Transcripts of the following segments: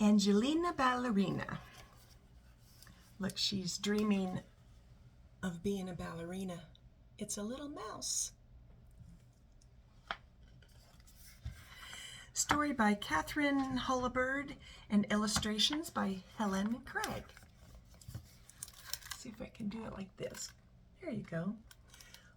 Angelina Ballerina. Look, she's dreaming of being a ballerina. It's a little mouse. Story by Katharine, Holabird, and illustrations by Helen Craig. See if I can do it like this. There you go.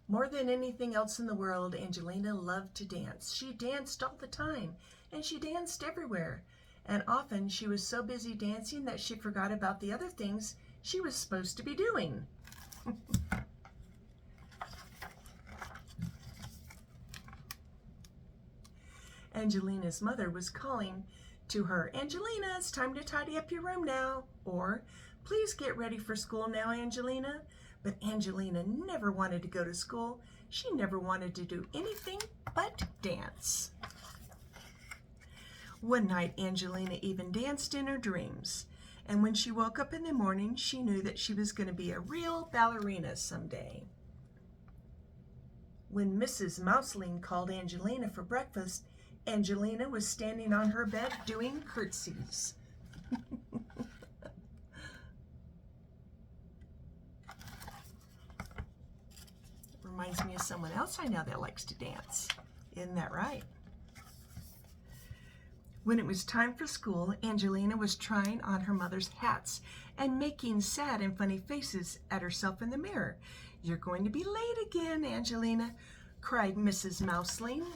More than anything else in the world, Angelina loved to dance. She danced all the time, and she danced everywhere. And often she was so busy dancing that she forgot about the other things she was supposed to be doing. Angelina's mother was calling to her, "Angelina, it's time to tidy up your room now," or, "Please get ready for school now, Angelina." But Angelina never wanted to go to school. She never wanted to do anything but dance. One night, Angelina even danced in her dreams. And when she woke up in the morning, she knew that she was going to be a real ballerina someday. When Mrs. Mouseling called Angelina for breakfast, Angelina was standing on her bed doing curtsies. Reminds me of someone else I know that likes to dance. Isn't that right? When it was time for school, Angelina was trying on her mother's hats and making sad and funny faces at herself in the mirror. "You're going to be late again, Angelina," cried Mrs. Mouseling.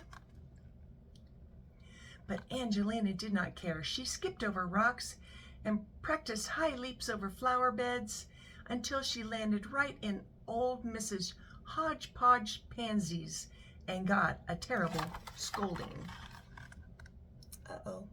But Angelina did not care. She skipped over rocks and practiced high leaps over flower beds until she landed right in old Mrs. Hodgepodge Pansies and got a terrible scolding. Uh-oh.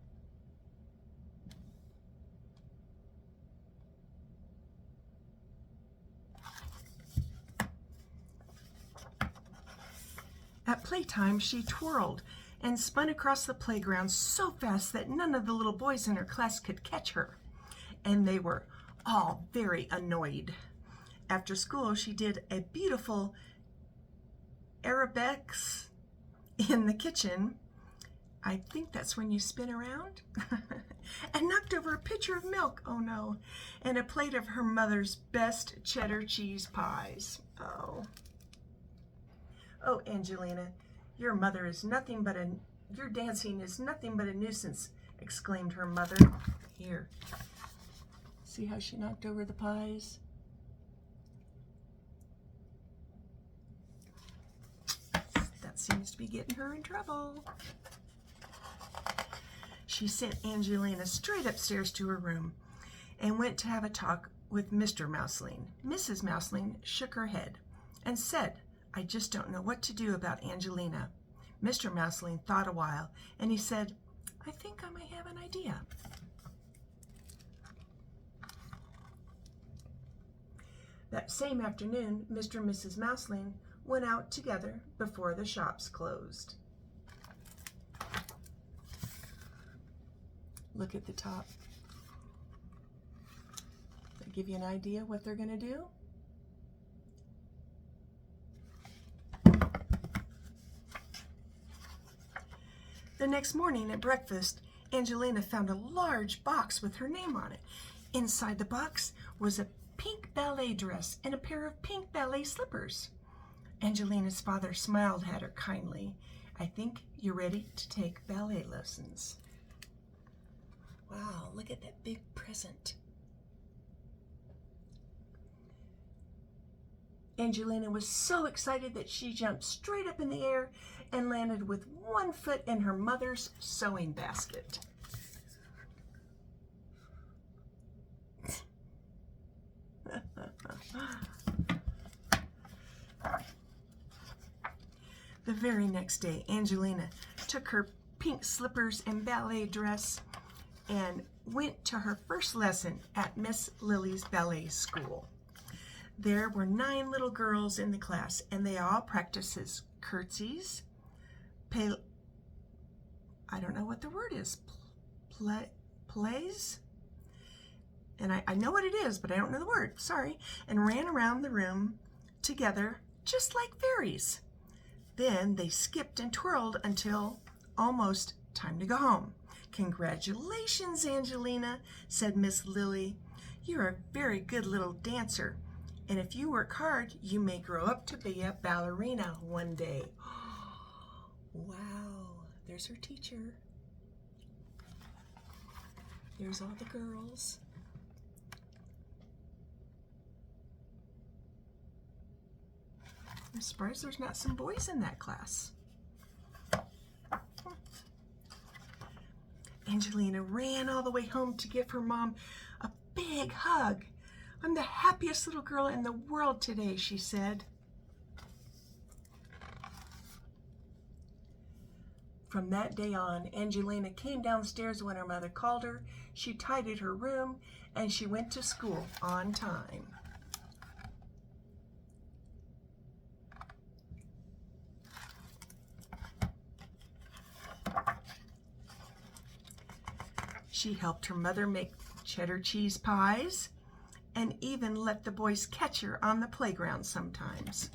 At playtime, she twirled and spun across the playground so fast that none of the little boys in her class could catch her, and they were all very annoyed. After school, she did a beautiful aerobics in the kitchen. I think that's when you spin around. And knocked over a pitcher of milk, oh no, and a plate of her mother's best cheddar cheese pies. Oh, Angelina, your dancing is nothing but a nuisance, exclaimed her mother. Here, see how she knocked over the pies? That seems to be getting her in trouble. She sent Angelina straight upstairs to her room and went to have a talk with Mr. Mouseling. Mrs. Mouseling shook her head and said, "I just don't know what to do about Angelina." Mr. Mouseling thought a while, and he said, "I think I might have an idea." That same afternoon, Mr. and Mrs. Mouseling went out together before the shops closed. Look at the top. That give you an idea what they're going to do? The next morning at breakfast, Angelina found a large box with her name on it. Inside the box was a pink ballet dress and a pair of pink ballet slippers. Angelina's father smiled at her kindly. "I think you're ready to take ballet lessons." Wow, look at that big present. Angelina was so excited that she jumped straight up in the air and landed with one foot in her mother's sewing basket. The very next day, Angelina took her pink slippers and ballet dress and went to her first lesson at Miss Lily's ballet school. There were 9 little girls in the class, and they all practiced curtsies, I don't know what the word is, plays, and I know what it is, but I don't know the word, sorry, and ran around the room together just like fairies. Then they skipped and twirled until almost time to go home. "Congratulations, Angelina," said Miss Lily. "You're a very good little dancer, and if you work hard, you may grow up to be a ballerina one day." Wow, there's her teacher. There's all the girls. I'm surprised there's not some boys in that class. Angelina ran all the way home to give her mom a big hug. "I'm the happiest little girl in the world today," she said. From that day on, Angelina came downstairs when her mother called her. She tidied her room, and she went to school on time. She helped her mother make cheddar cheese pies and even let the boys catch her on the playground sometimes.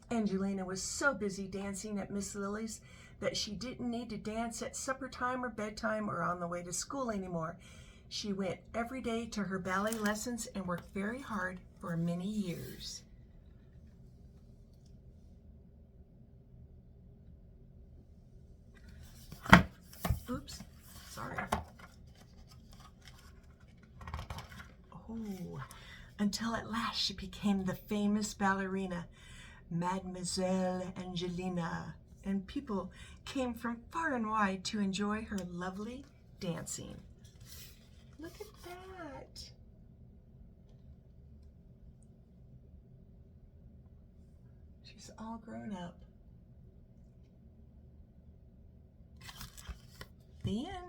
Angelina was so busy dancing at Miss Lily's that she didn't need to dance at supper time or bedtime or on the way to school anymore. She went every day to her ballet lessons and worked very hard for many years. Oops, sorry. Oh, until at last she became the famous ballerina, Mademoiselle Angelina, and people came from far and wide to enjoy her lovely dancing. Look at that. She's all grown up. The end.